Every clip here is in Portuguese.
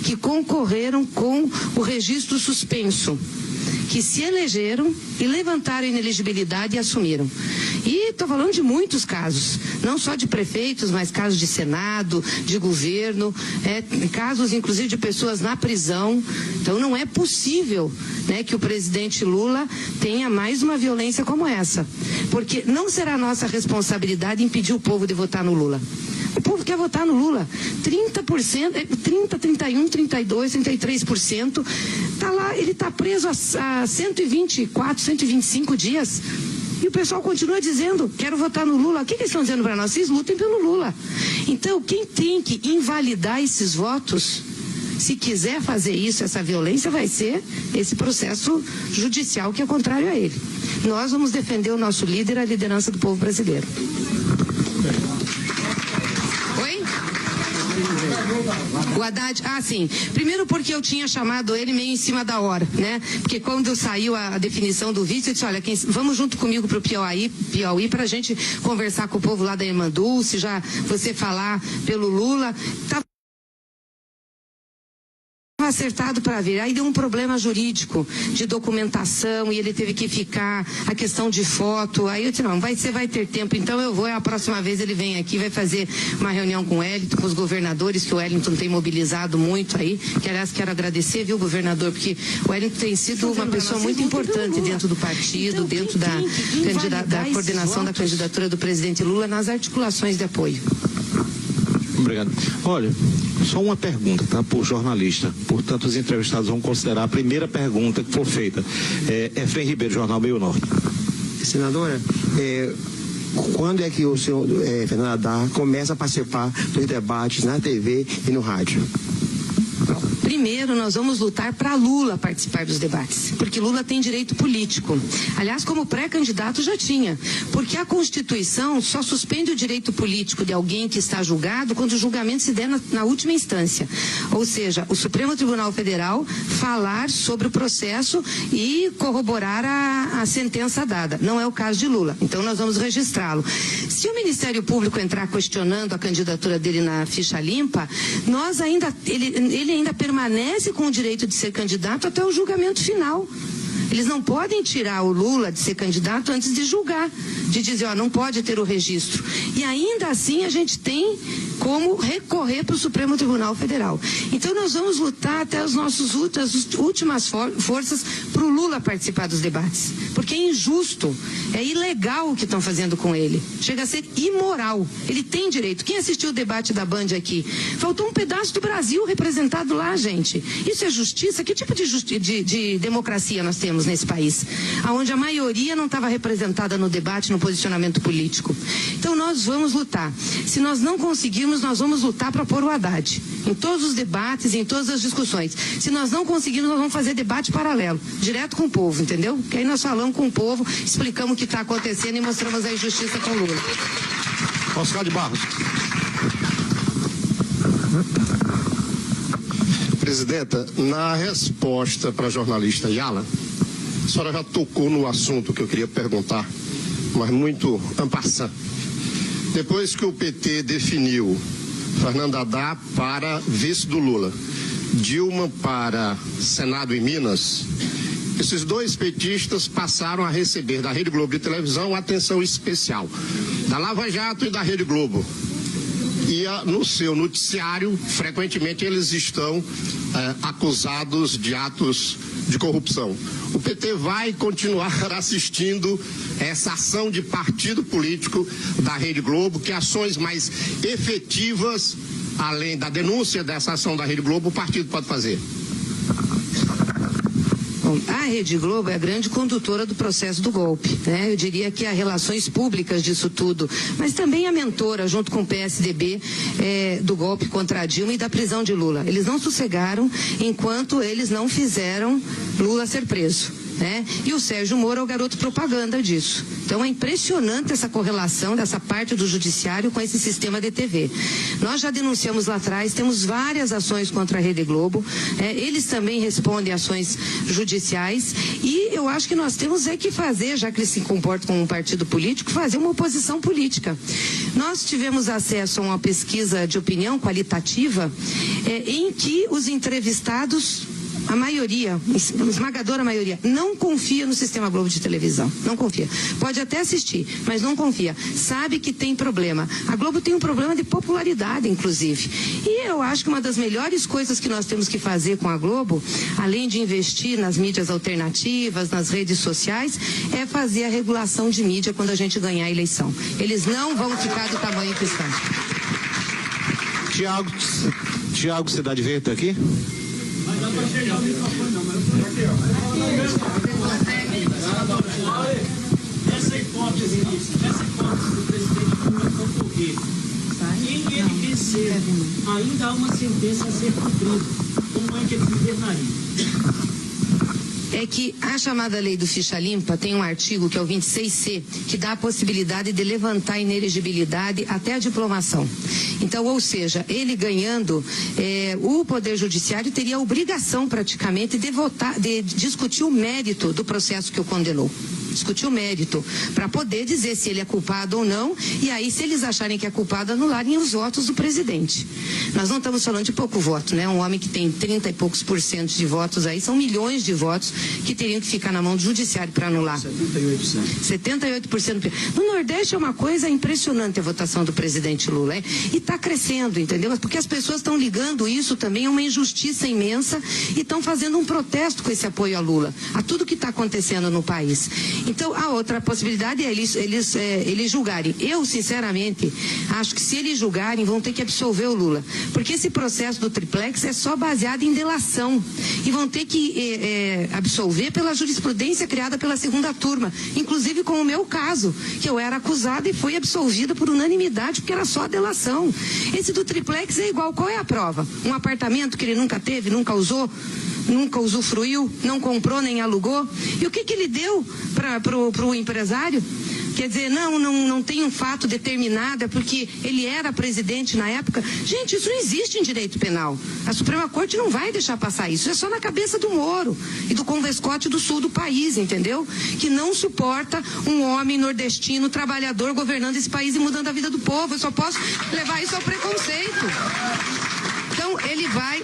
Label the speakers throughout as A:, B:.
A: que concorreram com o registro suspenso, que se elegeram e levantaram a inelegibilidade e assumiram. E estou falando de muitos casos, não só de prefeitos, mas casos de Senado, de governo, casos inclusive de pessoas na prisão. Então não é possível, né, que o presidente Lula tenha mais uma violência como essa, porque não será nossa responsabilidade impedir o povo de votar no Lula. O povo quer votar no Lula. 30%, 30, 31, 32, 33%. Tá lá, ele está preso há 124, 125 dias. E o pessoal continua dizendo, quero votar no Lula. O que eles estão dizendo para nós? Vocês lutem pelo Lula. Então, quem tem que invalidar esses votos, se quiser fazer isso, essa violência, vai ser esse processo judicial que é contrário a ele. Nós vamos defender o nosso líder, a liderança do povo brasileiro. O Haddad, sim. Primeiro porque eu tinha chamado ele meio em cima da hora, né? Porque quando saiu a definição do vice, eu disse, olha, vamos junto comigo para o Piauí para a gente conversar com o povo lá da Irmã Dulce, já você falar pelo Lula. Acertado para vir, aí deu um problema jurídico de documentação e ele teve que ficar, a questão de foto, aí eu disse, não, você vai ter tempo, então eu vou, a próxima vez ele vem aqui, vai fazer uma reunião com o Wellington, com os governadores, que o Wellington tem mobilizado muito aí, que aliás quero agradecer, viu, governador, porque o Wellington tem sido uma pessoa muito importante dentro do partido, então, dentro da coordenação da candidatura do presidente Lula nas articulações de apoio.
B: Obrigado. Olha, só uma pergunta, tá? Por jornalista. Portanto, os entrevistados vão considerar a primeira pergunta que for feita. Efrem Ribeiro, Jornal Meio Norte.
C: Senadora, quando é que o senhor Fernando Haddad começa a participar dos debates na TV e no rádio?
A: Primeiro, nós vamos lutar para Lula participar dos debates, porque Lula tem direito político. Aliás, como pré-candidato já tinha, porque a Constituição só suspende o direito político de alguém que está julgado quando o julgamento se der na última instância. Ou seja, o Supremo Tribunal Federal falar sobre o processo e corroborar a sentença dada. Não é o caso de Lula. Então, nós vamos registrá-lo. Se o Ministério Público entrar questionando a candidatura dele na ficha limpa, ele ainda permanece com o direito de ser candidato até o julgamento final. Eles não podem tirar o Lula de ser candidato antes de julgar, de dizer, não pode ter o registro. E ainda assim a gente tem como recorrer para o Supremo Tribunal Federal. Então nós vamos lutar até as últimas forças para o Lula participar dos debates. Porque é injusto, é ilegal o que estão fazendo com ele. Chega a ser imoral. Ele tem direito. Quem assistiu o debate da Band aqui? Faltou um pedaço do Brasil representado lá, gente. Isso é justiça? Que tipo de democracia nós temos nesse país? Onde a maioria não estava representada no debate, no posicionamento político. Então nós vamos lutar. Se nós não conseguirmos, nós vamos lutar para pôr o Haddad em todos os debates, em todas as discussões. Se nós não conseguirmos, nós vamos fazer debate paralelo, direto com o povo, entendeu? Que aí nós falamos com o povo, explicamos o que está acontecendo e mostramos a injustiça com o Lula.
B: Oscar de Barros.
D: Presidenta, na resposta para a jornalista Yala, a senhora já tocou no assunto que eu queria perguntar, mas muito en passant. Depois que o PT definiu Fernando Haddad para vice do Lula, Dilma para Senado em Minas, esses dois petistas passaram a receber da Rede Globo de televisão atenção especial, da Lava Jato e da Rede Globo. E no seu noticiário, frequentemente eles estão acusados de atos de corrupção. O PT vai continuar assistindo essa ação de partido político da Rede Globo, que ações mais efetivas, além da denúncia dessa ação da Rede Globo, o partido pode fazer?
A: Bom, a Rede Globo é a grande condutora do processo do golpe, né? Eu diria que as relações públicas disso tudo, mas também a mentora, junto com o PSDB, do golpe contra a Dilma e da prisão de Lula. Eles não sossegaram enquanto eles não fizeram Lula ser preso. né? E o Sérgio Moro é o garoto propaganda disso. Então é impressionante essa correlação dessa parte do judiciário com esse sistema de TV. Nós já denunciamos lá atrás, temos várias ações contra a Rede Globo, eles também respondem ações judiciais, e eu acho que nós temos que fazer, já que eles se comportam como um partido político, fazer uma oposição política. Nós tivemos acesso a uma pesquisa de opinião qualitativa em que os entrevistados, a maioria, a esmagadora maioria, não confia no Sistema Globo de televisão. Não confia. Pode até assistir, mas não confia. Sabe que tem problema. A Globo tem um problema de popularidade, inclusive. E eu acho que uma das melhores coisas que nós temos que fazer com a Globo, além de investir nas mídias alternativas, nas redes sociais, é fazer a regulação de mídia quando a gente ganhar a eleição. Eles não vão ficar do tamanho que estão.
B: Tiago, Cidade Verde, tá aqui?
E: Essa hipótese do presidente Lula concorrer, em ele vencer, ainda há uma sentença a ser cumprida. Como é que ele governaria?
A: É que a chamada lei do ficha limpa tem um artigo, que é o 26C, que dá a possibilidade de levantar a inelegibilidade até a diplomação. Então, ou seja, ele ganhando, o Poder Judiciário teria a obrigação praticamente de discutir o mérito do processo que o condenou. Discutir o mérito, para poder dizer se ele é culpado ou não, e aí, se eles acharem que é culpado, anularem os votos do presidente. Nós não estamos falando de pouco voto, né? Um homem que tem 30 e poucos % de votos aí, são milhões de votos que teriam que ficar na mão do judiciário para anular. 78%. No Nordeste é uma coisa impressionante a votação do presidente Lula, e está crescendo, entendeu? Porque as pessoas estão ligando isso também a uma injustiça imensa e estão fazendo um protesto com esse apoio a Lula, a tudo que está acontecendo no país. Então, a outra possibilidade é eles julgarem. Eu, sinceramente, acho que se eles julgarem, vão ter que absolver o Lula. Porque esse processo do triplex é só baseado em delação. E vão ter que absolver pela jurisprudência criada pela segunda turma. Inclusive com o meu caso, que eu era acusada e fui absolvida por unanimidade, porque era só delação. Esse do triplex é igual. Qual é a prova? Um apartamento que ele nunca teve, nunca usou? Nunca usufruiu, não comprou nem alugou. E o que ele deu para o empresário? Quer dizer, não tem um fato determinado, é porque ele era presidente na época. Gente, isso não existe em direito penal. A Suprema Corte não vai deixar passar isso. É só na cabeça do Moro e do Convescote do sul do país, entendeu? Que não suporta um homem nordestino, trabalhador, governando esse país e mudando a vida do povo. Eu só posso levar isso ao preconceito. Então,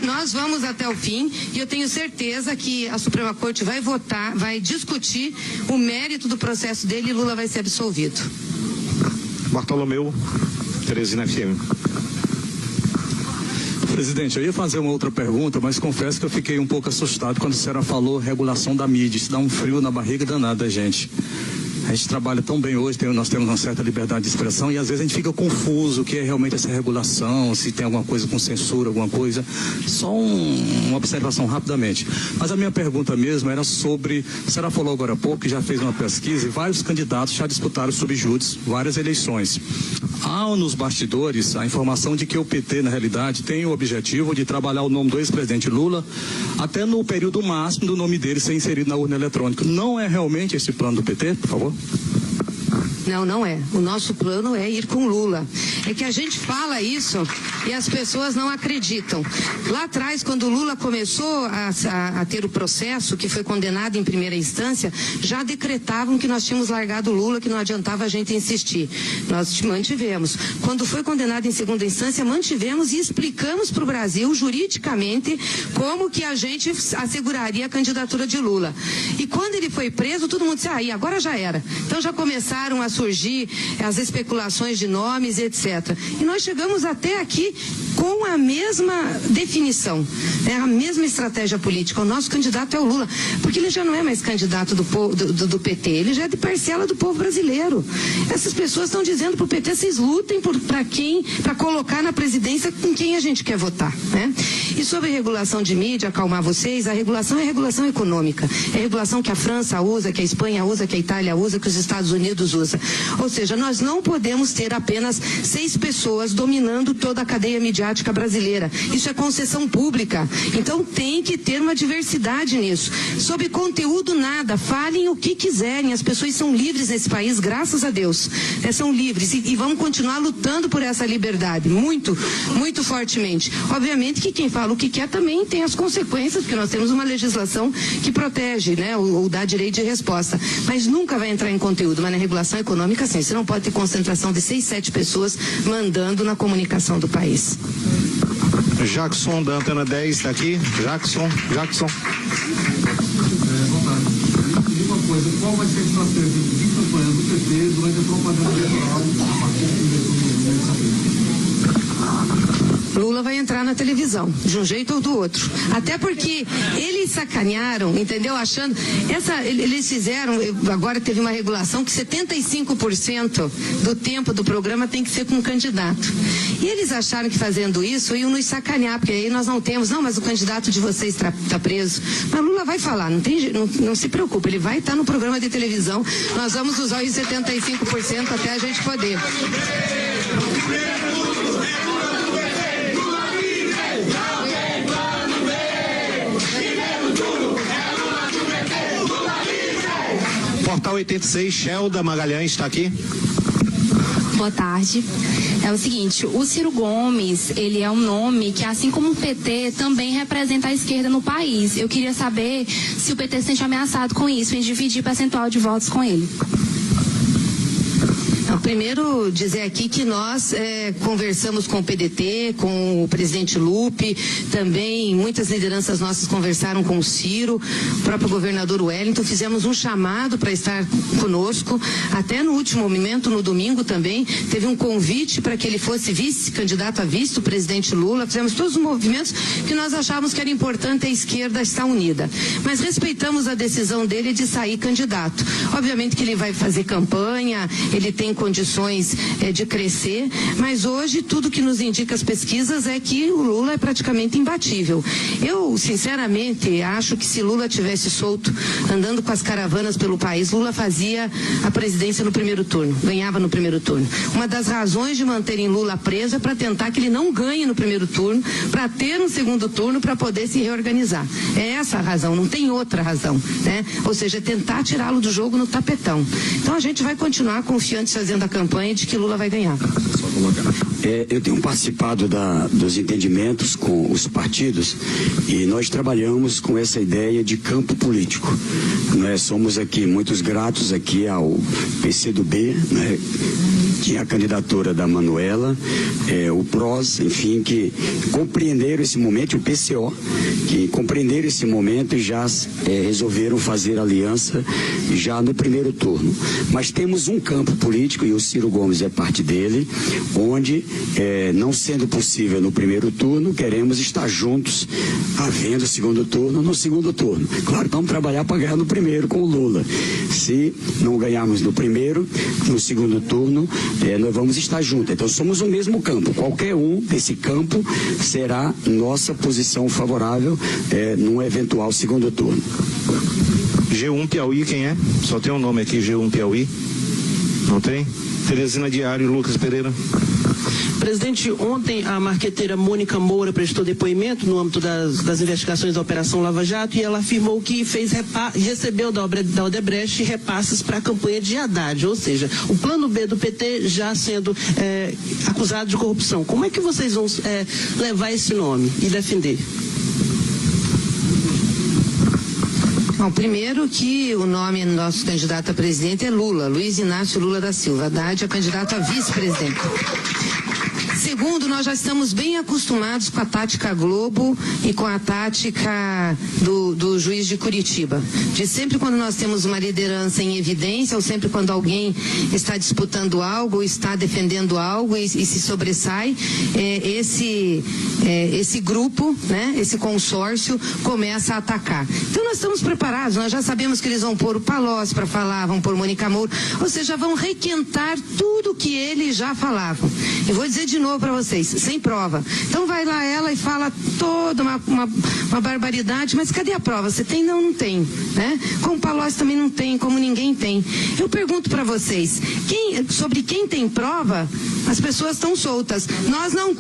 A: nós vamos até o fim, e eu tenho certeza que a Suprema Corte vai votar, vai discutir o mérito do processo dele, e Lula vai ser absolvido.
B: Bartolomeu, Teresina FM.
F: Presidente, eu ia fazer uma outra pergunta, mas confesso que eu fiquei um pouco assustado quando a senhora falou regulação da mídia. Isso dá um frio na barriga danada, gente. A gente trabalha tão bem hoje, nós temos uma certa liberdade de expressão, e às vezes a gente fica confuso o que é realmente essa regulação, se tem alguma coisa com censura, alguma coisa. Só uma observação rapidamente. Mas a minha pergunta mesmo era sobre, a senhora falou agora há pouco que já fez uma pesquisa e vários candidatos já disputaram subjúdice várias eleições. Há nos bastidores a informação de que o PT, na realidade, tem o objetivo de trabalhar o nome do ex-presidente Lula até no período máximo do nome dele ser inserido na urna eletrônica. Não é realmente esse plano do PT, por favor?
A: Não é. O nosso plano é ir com Lula. É que a gente fala isso e as pessoas não acreditam. Lá atrás, quando o Lula começou a ter o processo, que foi condenado em primeira instância, já decretavam que nós tínhamos largado o Lula, que não adiantava a gente insistir. Nós mantivemos. Quando foi condenado em segunda instância, mantivemos e explicamos para o Brasil, juridicamente, como que a gente asseguraria a candidatura de Lula. E quando ele foi preso, todo mundo disse, aí, agora já era. Então já começaram a surgir as especulações de nomes, etc. E nós chegamos até aqui com a mesma definição, a mesma estratégia política. O nosso candidato é o Lula, porque ele já não é mais candidato do PT, ele já é de parcela do povo brasileiro. Essas pessoas estão dizendo para o PT, vocês lutem para colocar na presidência com quem a gente quer votar, né? E sobre regulação de mídia, acalmar vocês, a regulação é regulação econômica. É regulação que a França usa, que a Espanha usa, que a Itália usa, que os Estados Unidos usa. Ou seja, nós não podemos ter apenas 6 pessoas dominando toda a cadeia midiática brasileira. Isso é concessão pública. Então tem que ter uma diversidade nisso. Sobre conteúdo, nada. Falem o que quiserem. As pessoas são livres nesse país, graças a Deus. São livres e vamos continuar lutando por essa liberdade, muito, muito fortemente. Obviamente que quem fala o que quer também tem as consequências, porque nós temos uma legislação que protege, né, ou dá direito de resposta. Mas nunca vai entrar em conteúdo, mas na regulação econômica, sim. Você não pode ter concentração de 6, 7 pessoas mandando na comunicação do país.
B: Jackson, da Antena 10, está aqui. Jackson.
G: Uma coisa, qual vai ser a estratégia de campanha do PT durante a propaganda eleitoral a partir do primeiro turno?
A: Lula vai entrar na televisão, de um jeito ou do outro. Até porque eles sacanearam, entendeu? Achando. Eles fizeram, agora teve uma regulação que 75% do tempo do programa tem que ser com um candidato. E eles acharam que fazendo isso iam nos sacanear, porque aí nós não temos, mas o candidato de vocês está preso. Mas Lula vai falar, não se preocupe, ele vai estar no programa de televisão. Nós vamos usar os 75% até a gente poder.
B: Portal 86, Shelda Magalhães está aqui.
H: Boa tarde. É o seguinte, o Ciro Gomes, ele é um nome que, assim como o PT, também representa a esquerda no país. Eu queria saber se o PT se sente ameaçado com isso, em dividir percentual de votos com ele.
A: Primeiro, dizer aqui que nós conversamos com o PDT, com o presidente Lupe, também muitas lideranças nossas conversaram com o Ciro, o próprio governador Wellington, fizemos um chamado para estar conosco, até no último momento, no domingo também, teve um convite para que ele fosse vice-candidato a vice do presidente Lula, fizemos todos os movimentos que nós achávamos que era importante a esquerda estar unida, mas respeitamos a decisão dele de sair candidato. Obviamente que ele vai fazer campanha, ele tem condições de crescer, mas hoje tudo que nos indica as pesquisas é que o Lula é praticamente imbatível. Eu, sinceramente, acho que se Lula tivesse solto, andando com as caravanas pelo país, Lula fazia a presidência no primeiro turno, ganhava no primeiro turno. Uma das razões de manterem Lula preso é para tentar que ele não ganhe no primeiro turno, para ter um segundo turno, para poder se reorganizar. É essa a razão, não tem outra razão, né? Ou seja, é tentar tirá-lo do jogo no tapetão. Então a gente vai continuar confiante fazendo a campanha de que Lula vai ganhar.
I: Eu tenho participado dos entendimentos com os partidos e nós trabalhamos com essa ideia de campo político. Nós somos aqui muitos gratos aqui ao PCdoB, né? Tinha a candidatura da Manuela, o PROS, enfim, que compreenderam esse momento, e o PCO, que compreenderam esse momento e já resolveram fazer aliança já no primeiro turno. Mas temos um campo político, e o Ciro Gomes é parte dele, onde, não sendo possível no primeiro turno, queremos estar juntos, havendo segundo turno, no segundo turno. Claro, vamos trabalhar para ganhar no primeiro com o Lula. Se não ganharmos no primeiro, no segundo turno, nós vamos estar juntos. Então somos o mesmo campo. Qualquer um desse campo será nossa posição favorável num eventual segundo turno.
B: G1 Piauí, quem é? Só tem um nome aqui, G1 Piauí. Não tem? Teresina Diário, Lucas Pereira.
J: Presidente, ontem a marqueteira Mônica Moura prestou depoimento no âmbito das investigações da Operação Lava Jato e ela afirmou que recebeu da Odebrecht repasses para a campanha de Haddad, ou seja, o plano B do PT já sendo acusado de corrupção. Como é que vocês vão levar esse nome e defender?
A: Bom, primeiro que o nome do nosso candidato a presidente é Lula, Luiz Inácio Lula da Silva. Haddad é candidato a vice-presidente. Segundo, nós já estamos bem acostumados com a tática Globo e com a tática do juiz de Curitiba. De sempre quando nós temos uma liderança em evidência, ou sempre quando alguém está disputando algo, ou está defendendo algo e se sobressai, esse grupo, né, esse consórcio começa a atacar. Então nós estamos preparados, nós já sabemos que eles vão pôr o Palocci para falar, vão pôr Mônica Moura, ou seja, vão requentar tudo que eles já falavam. Eu vou dizer de novo para vocês, sem prova. Então vai lá ela e fala toda uma barbaridade, mas cadê a prova? Você tem? Não, não tem, né? Como o Palocci também não tem, como ninguém tem. Eu pergunto para vocês, sobre quem tem prova, as pessoas estão soltas. Nós não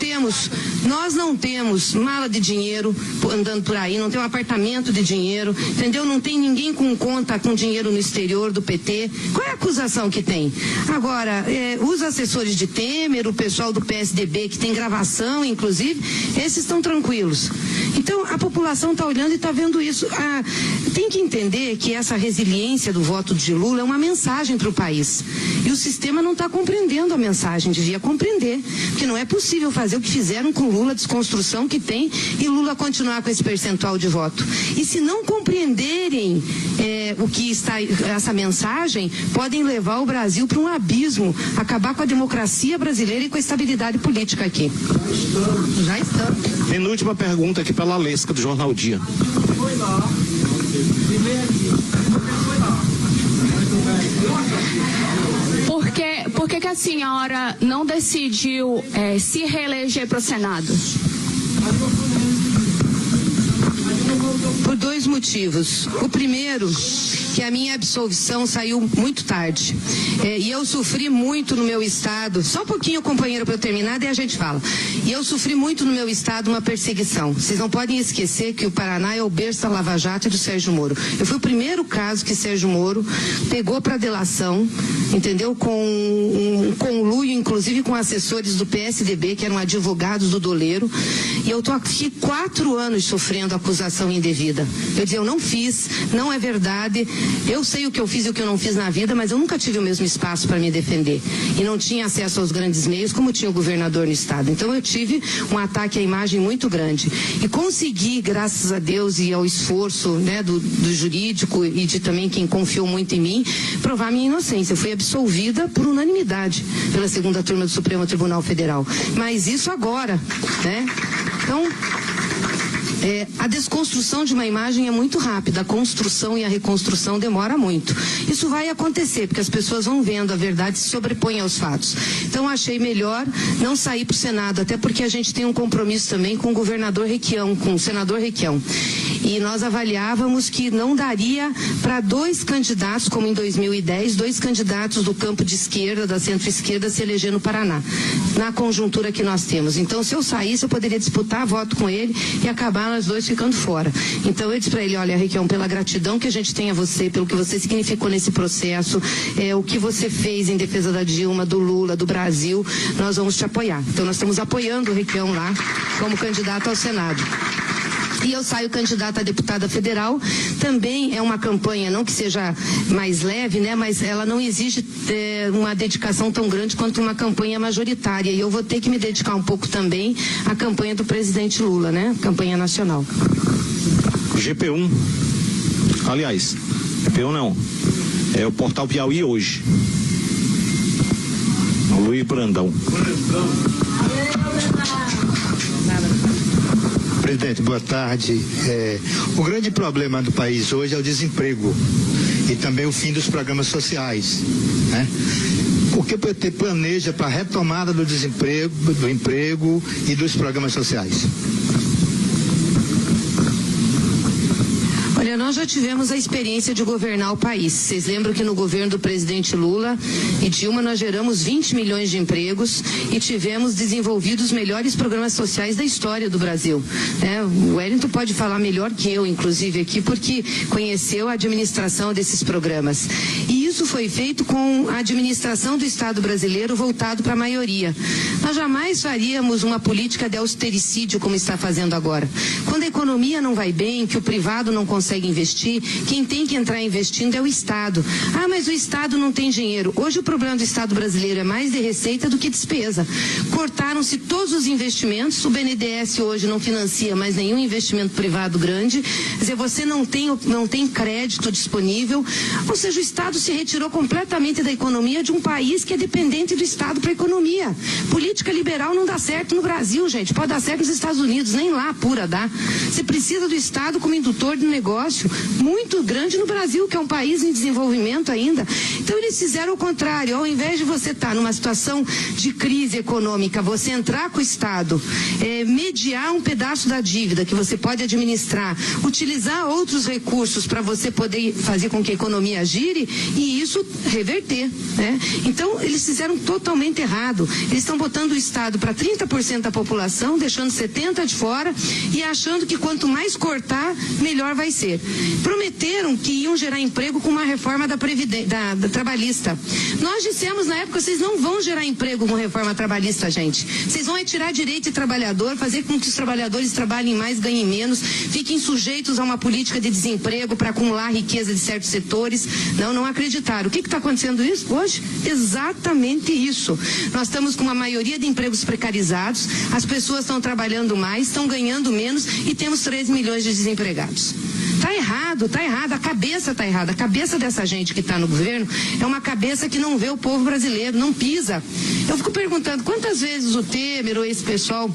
A: temos mala de dinheiro andando por aí, não tem um apartamento de dinheiro, entendeu? Não tem ninguém com conta com dinheiro no exterior do PT. Qual é a acusação que tem? Agora, os assessores de Temer, o pessoal do PSDB, que tem gravação, inclusive, esses estão tranquilos. Então, a população está olhando e está vendo isso. Tem que entender que essa resiliência do voto de Lula é uma mensagem para o país. E o sistema não está compreendendo a mensagem, devia compreender. Porque não é possível fazer o que fizeram com Lula, a desconstrução que tem, e Lula continuar com esse percentual de voto. E se não compreenderem o que está essa mensagem, podem levar o Brasil para um abismo, acabar com a democracia brasileira e com a estabilidade política aqui. Já estamos.
B: Penúltima pergunta aqui para a Lalesca, do Jornal Dia.
H: Por que a senhora não decidiu se reeleger para o Senado?
A: Por 2 motivos. O primeiro, que a minha absolvição saiu muito tarde. E eu sofri muito no meu estado. Só um pouquinho, companheiro, para eu terminar, daí a gente fala. E eu sofri muito no meu estado uma perseguição. Vocês não podem esquecer que o Paraná é o berço da Lava Jato e do Sérgio Moro. Eu fui o primeiro caso que Sérgio Moro pegou para delação, entendeu? Com um conluio, inclusive com assessores do PSDB, que eram advogados do doleiro. E eu estou aqui 4 anos sofrendo acusação indevida. Eu dizia, eu não fiz, não é verdade. Eu sei o que eu fiz e o que eu não fiz na vida, mas eu nunca tive o mesmo espaço para me defender. E não tinha acesso aos grandes meios como tinha o governador no estado. Então eu tive um ataque à imagem muito grande. E consegui, graças a Deus e ao esforço, né, do jurídico e de também quem confiou muito em mim, provar minha inocência. Eu fui absolvida por unanimidade pela 2ª turma do Supremo Tribunal Federal. Mas isso agora, né? Então, a desconstrução de uma imagem é muito rápida, a construção e a reconstrução demora muito. Isso vai acontecer, porque as pessoas vão vendo a verdade se sobrepõe aos fatos. Então achei melhor não sair para o Senado, até porque a gente tem um compromisso também com o governador Requião, com o senador Requião. E nós avaliávamos que não daria para 2 candidatos, como em 2010, 2 candidatos do campo de esquerda, da centro-esquerda, se eleger no Paraná, na conjuntura que nós temos. Então, se eu saísse, eu poderia disputar voto com ele e acabar nós 2 ficando fora. Então, eu disse para ele, olha, Requião, pela gratidão que a gente tem a você, pelo que você significou nesse processo, o que você fez em defesa da Dilma, do Lula, do Brasil, nós vamos te apoiar. Então, nós estamos apoiando o Requião lá como candidato ao Senado. E eu saio candidata a deputada federal. Também é uma campanha, não que seja mais leve, né, mas ela não exige uma dedicação tão grande quanto uma campanha majoritária. E eu vou ter que me dedicar um pouco também à campanha do presidente Lula, né, campanha nacional.
B: GP1, aliás, GP1 não, é o Portal Piauí hoje. O Luiz Brandão.
K: Presidente, boa tarde. O grande problema do país hoje é o desemprego e também o fim dos programas sociais, né? O que o PT planeja para a retomada do desemprego, do emprego e dos programas sociais?
A: Olha, nós já tivemos a experiência de governar o país. Vocês lembram que no governo do presidente Lula e Dilma nós geramos 20 milhões de empregos e tivemos desenvolvido os melhores programas sociais da história do Brasil. O Wellington pode falar melhor que eu, inclusive, aqui, porque conheceu a administração desses programas. E isso foi feito com a administração do Estado brasileiro voltado para a maioria. Nós jamais faríamos uma política de austericídio como está fazendo agora. Quando a economia não vai bem, que o privado não consegue investir, quem tem que entrar investindo é o Estado. Ah, mas o Estado não tem dinheiro. Hoje o problema do Estado brasileiro é mais de receita do que despesa. Cortaram-se todos os investimentos, o BNDES hoje não financia mais nenhum investimento privado grande, quer dizer, você não tem crédito disponível, ou seja, o Estado se retirou completamente da economia de um país que é dependente do Estado para a economia. Política liberal não dá certo no Brasil, gente. Pode dar certo nos Estados Unidos, nem lá a pura dá. Você precisa do Estado como indutor de um negócio muito grande no Brasil, que é um país em desenvolvimento ainda. Então eles fizeram o contrário. Ao invés de você estar numa situação de crise econômica, você entrar com o Estado, mediar um pedaço da dívida que você pode administrar, utilizar outros recursos para você poder fazer com que a economia gire e isso reverter, né? Então eles fizeram totalmente errado. Eles estão botando o Estado para 30% da população, deixando 70% de fora e achando que quanto mais cortar, melhor vai ser. Prometeram que iam gerar emprego com uma reforma da trabalhista. Nós dissemos na época, vocês não vão gerar emprego com reforma trabalhista, gente. Vocês vão tirar direito de trabalhador, fazer com que os trabalhadores trabalhem mais, ganhem menos, fiquem sujeitos a uma política de desemprego para acumular riqueza de certos setores. Não acreditaram. O que está acontecendo isso hoje? Exatamente isso. Nós estamos com uma maioria de empregos precarizados, as pessoas estão trabalhando mais, estão ganhando menos e temos 13 milhões de desempregados. Tá errado, a cabeça tá errada. A cabeça dessa gente que está no governo é uma cabeça que não vê o povo brasileiro, não pisa. Eu fico perguntando quantas vezes o Temer ou esse pessoal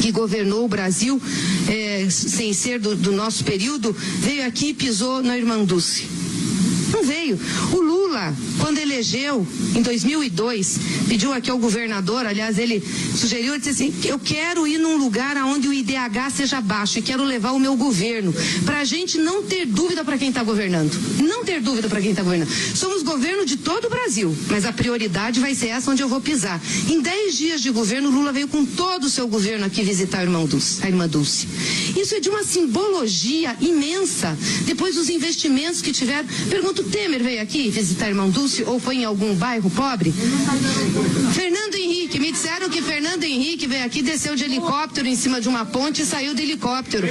A: que governou o Brasil, sem ser do nosso período, veio aqui e pisou na Irmã Dulce. Não veio. O Lula, quando elegeu, em 2002, pediu aqui ao governador, aliás, ele sugeriu, ele disse assim, eu quero ir num lugar onde o IDH seja baixo e quero levar o meu governo, para a gente não ter dúvida para quem está governando. Não ter dúvida para quem está governando. Somos governo de todo o Brasil, mas a prioridade vai ser essa onde eu vou pisar. Em 10 dias de governo, Lula veio com todo o seu governo aqui visitar a Irmã Dulce. Isso é de uma simbologia imensa. Depois dos investimentos que tiveram, pergunto, Temer veio aqui visitar Irmã Dulce ou foi em algum bairro pobre? Fernando Henrique, me disseram que Fernando Henrique veio aqui, desceu de helicóptero em cima de uma ponte e saiu do helicóptero.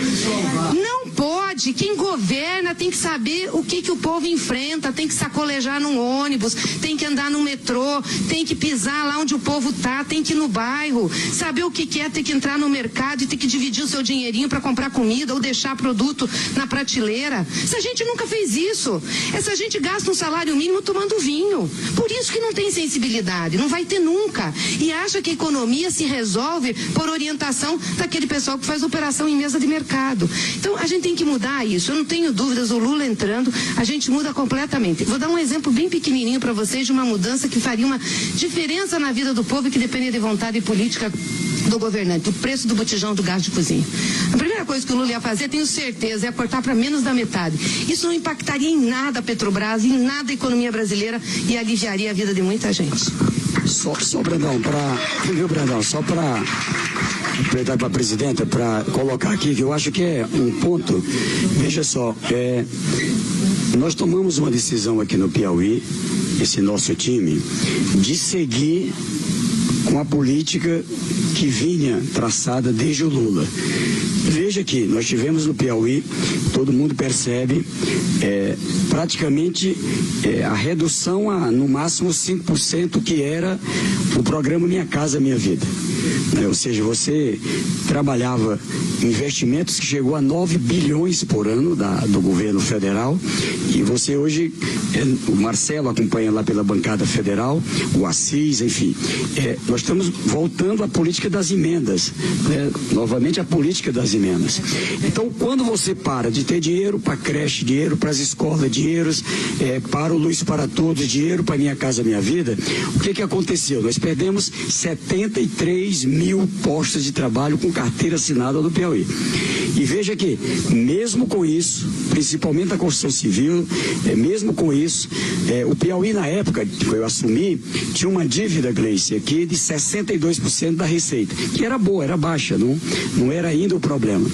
A: Não pode, quem governa tem que saber o que o povo enfrenta, tem que sacolejar num ônibus, tem que andar no metrô, tem que pisar lá onde o povo tá, tem que ir no bairro, saber o que é ter que entrar no mercado e ter que dividir o seu dinheirinho para comprar comida ou deixar produto na prateleira. Essa gente nunca fez isso. Essa gente gasta um salário mínimo tomando vinho. Por isso que não tem sensibilidade, não vai ter nunca. E acha que a economia se resolve por orientação daquele pessoal que faz operação em mesa de mercado. Então a gente tem que mudar isso. Eu não tenho dúvidas, o Lula entrando, a gente muda completamente. Vou dar um exemplo bem pequenininho para vocês de uma mudança que faria uma diferença na vida do povo e que dependia de vontade política do governante, o preço do botijão do gás de cozinha. A primeira coisa que o Lula ia fazer, tenho certeza, é cortar para menos da metade. Isso não impactaria em nada a Petrobras, em nada a economia brasileira e aliviaria a vida de muita gente.
I: Só Brandão, só para aproveitar para a presidenta, para colocar aqui, que eu acho que é um ponto, veja só, nós tomamos uma decisão aqui no Piauí, esse nosso time, de seguir com a política que vinha traçada desde o Lula. Veja que nós tivemos no Piauí, todo mundo percebe, praticamente a redução a no máximo 5% que era o programa Minha Casa Minha Vida. Ou seja, você trabalhava investimentos que chegou a 9 bilhões por ano do governo federal e você hoje, o Marcelo acompanha lá pela bancada federal, o Assis, enfim, nós estamos voltando à política das emendas, novamente a política das emendas. Então, quando você para de ter dinheiro para creche, dinheiro para as escolas, dinheiros para o Luz para Todos, dinheiro para Minha Casa Minha Vida, o que aconteceu? Nós perdemos 73 mil postos de trabalho com carteira assinada do Piauí. E veja que, mesmo com isso, principalmente a construção civil, mesmo com isso, o Piauí, na época que eu assumi, tinha uma dívida, Gleice, aqui de 62% da receita, que era boa, era baixa, não era ainda o problema.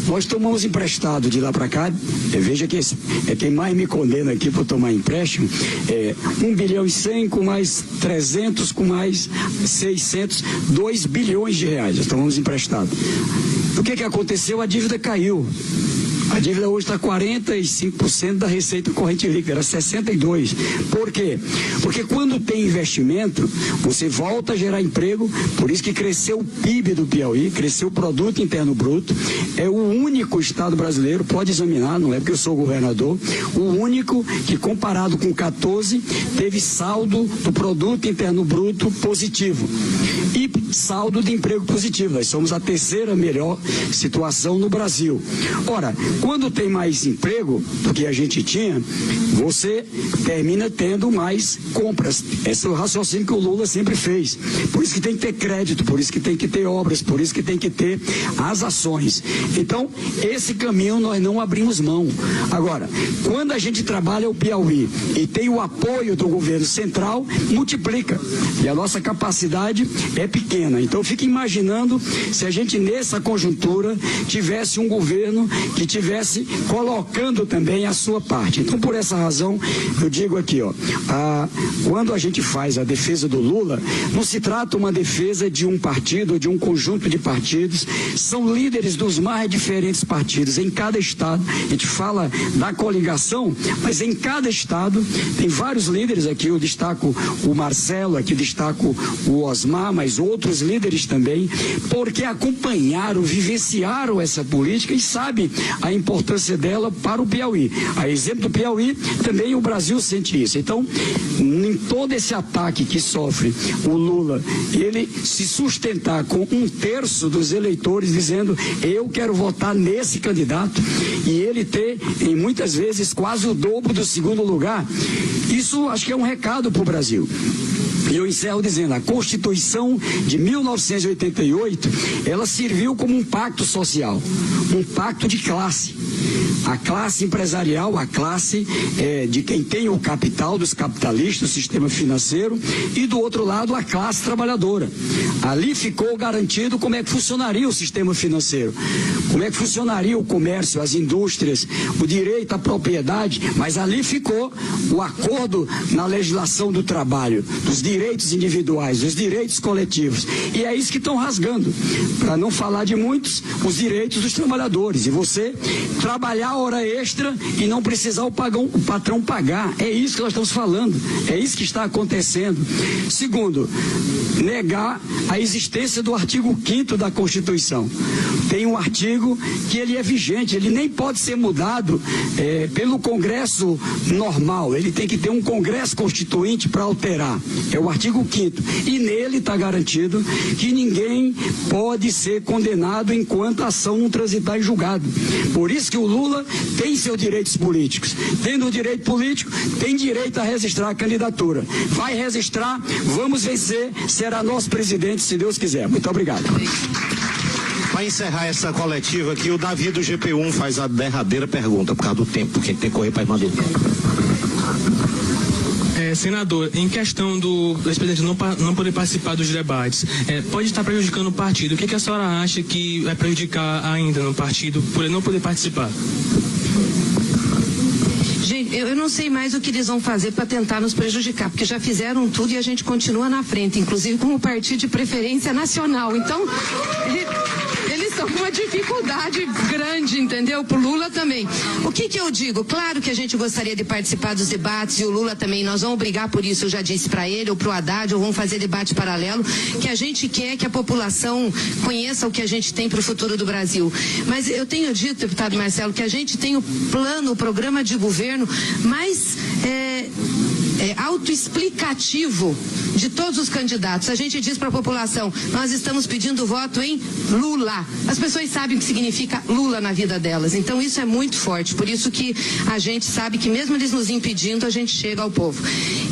I: Nós tomamos emprestado de lá para cá, veja que quem mais me condena aqui por tomar empréstimo, 1 bilhão e 100 com mais 300, com mais 600, 2 bilhões de reais, nós tomamos emprestado. O que aconteceu? A dívida caiu. A dívida hoje está 45% da receita corrente líquida, era 62%. Por quê? Porque quando tem investimento, você volta a gerar emprego, por isso que cresceu o PIB do Piauí, cresceu o Produto Interno Bruto, é o único estado brasileiro, pode examinar, não é porque eu sou governador, o único que comparado com 14, teve saldo do Produto Interno Bruto positivo e saldo de emprego positivo. Nós somos a terceira melhor situação no Brasil. Ora, quando tem mais emprego do que a gente tinha, você termina tendo mais compras. Esse é o raciocínio que o Lula sempre fez. Por isso que tem que ter crédito, por isso que tem que ter obras, por isso que tem que ter as ações. Então, esse caminho nós não abrimos mão. Agora, quando a gente trabalha o Piauí e tem o apoio do governo central, multiplica. E a nossa capacidade é pequena. Então, fica imaginando se a gente, nessa conjuntura, tivesse um governo que tivesse colocando também a sua parte. Então, por essa razão, eu digo aqui, quando a gente faz a defesa do Lula, não se trata uma defesa de um partido ou de um conjunto de partidos, são líderes dos mais diferentes partidos. Em cada estado, a gente fala da coligação, mas em cada estado tem vários líderes. Aqui eu destaco o Marcelo, aqui eu destaco o Osmar, mas outros líderes também, porque acompanharam, vivenciaram essa política e sabem a importância dela para o Piauí. A exemplo do Piauí, também o Brasil sente isso. Então, em todo esse ataque que sofre o Lula, ele se sustentar com 1/3 dos eleitores dizendo eu quero votar nesse candidato e ele ter, em muitas vezes, quase o dobro do segundo lugar, isso acho que é um recado para o Brasil. E eu encerro dizendo, a Constituição de 1988, ela serviu como um pacto social, um pacto de classe. A classe empresarial, a classe de quem tem o capital, dos capitalistas, do sistema financeiro, e do outro lado a classe trabalhadora. Ali ficou garantido como é que funcionaria o sistema financeiro, como é que funcionaria o comércio, as indústrias, o direito à propriedade, mas ali ficou o acordo na legislação do trabalho, dos direitos individuais, dos direitos coletivos. E é isso que estão rasgando, para não falar de muitos, os direitos dos trabalhadores. E você trabalhar hora extra e não precisar o patrão pagar. É isso que nós estamos falando. É isso que está acontecendo. Segundo, negar a existência do artigo 5º da Constituição. Tem um artigo que ele é vigente, ele nem pode ser mudado pelo Congresso normal. Ele tem que ter um Congresso Constituinte para alterar. É o artigo 5º. E nele está garantido que ninguém pode ser condenado enquanto a ação não transitar em julgado. Por isso que o Lula tem seus direitos políticos. Tendo o direito político, tem direito a registrar a candidatura. Vai registrar, vamos vencer, será nosso presidente, se Deus quiser. Muito obrigado.
B: Para encerrar essa coletiva aqui, o Davi do GP1 faz a derradeira pergunta, por causa do tempo, porque a gente tem que correr para Irmandade.
L: Senador, em questão do ex-presidente não poder participar dos debates, pode estar prejudicando o partido. O que a senhora acha que vai prejudicar ainda no partido por ele não poder participar?
A: Gente, eu não sei mais o que eles vão fazer para tentar nos prejudicar, porque já fizeram tudo e a gente continua na frente, inclusive como partido de preferência nacional. Então, eles estão com uma dificuldade grande, entendeu? Pro Lula também. O que eu digo? Claro que a gente gostaria de participar dos debates, e o Lula também, nós vamos brigar por isso, eu já disse para ele, ou pro Haddad, ou vamos fazer debate paralelo, que a gente quer que a população conheça o que a gente tem para o futuro do Brasil. Mas eu tenho dito, deputado Marcelo, que a gente tem o plano, o programa de governo mais autoexplicativo de todos os candidatos. A gente diz para a população, nós estamos pedindo voto em Lula. As pessoas sabem o que significa Lula na vida delas. Então isso é muito forte. Por isso que a gente sabe que mesmo eles nos impedindo, a gente chega ao povo.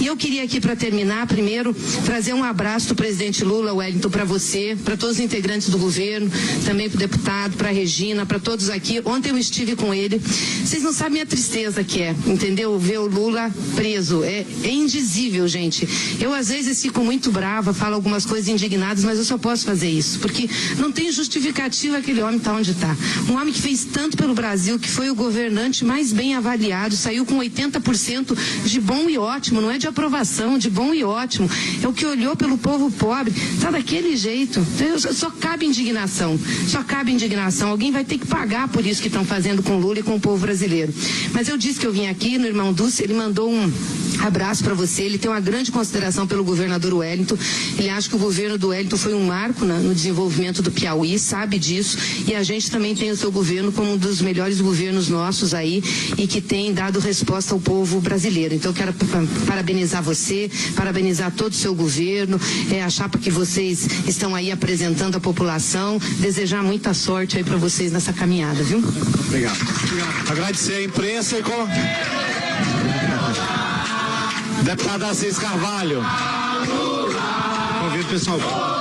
A: E eu queria aqui, para terminar, primeiro, trazer um abraço do presidente Lula, Wellington, para você, para todos os integrantes do governo, também para o deputado, para a Regina, para todos aqui. Ontem eu estive com ele. Vocês não sabem a tristeza que é, entendeu? Ver o Lula preso. É indizível, gente. Eu, às vezes, fico muito brava, falo algumas coisas indignadas, mas eu só posso fazer isso, porque não tem justificativa aquele homem estar onde está. Um homem que fez tanto pelo Brasil, que foi o governante mais bem avaliado, saiu com 80% de bom e ótimo, não é de aprovação, de bom e ótimo. É o que olhou pelo povo pobre. Tá daquele jeito. Só cabe indignação. Só cabe indignação. Alguém vai ter que pagar por isso que estão fazendo com Lula e com o povo brasileiro. Mas eu disse que eu vim aqui no Irmão Dulce, ele mandou um abraço para você, ele tem uma grande consideração pelo governador Wellington, ele acha que o governo do Wellington foi um marco no desenvolvimento do Piauí, sabe disso, e a gente também tem o seu governo como um dos melhores governos nossos aí, e que tem dado resposta ao povo brasileiro. Então eu quero parabenizar você, parabenizar todo o seu governo, a chapa que vocês estão aí apresentando à população, desejar muita sorte aí para vocês nessa caminhada, viu?
B: Obrigado. Agradecer a imprensa e com... Deputada Assis Carvalho. Convido o pessoal.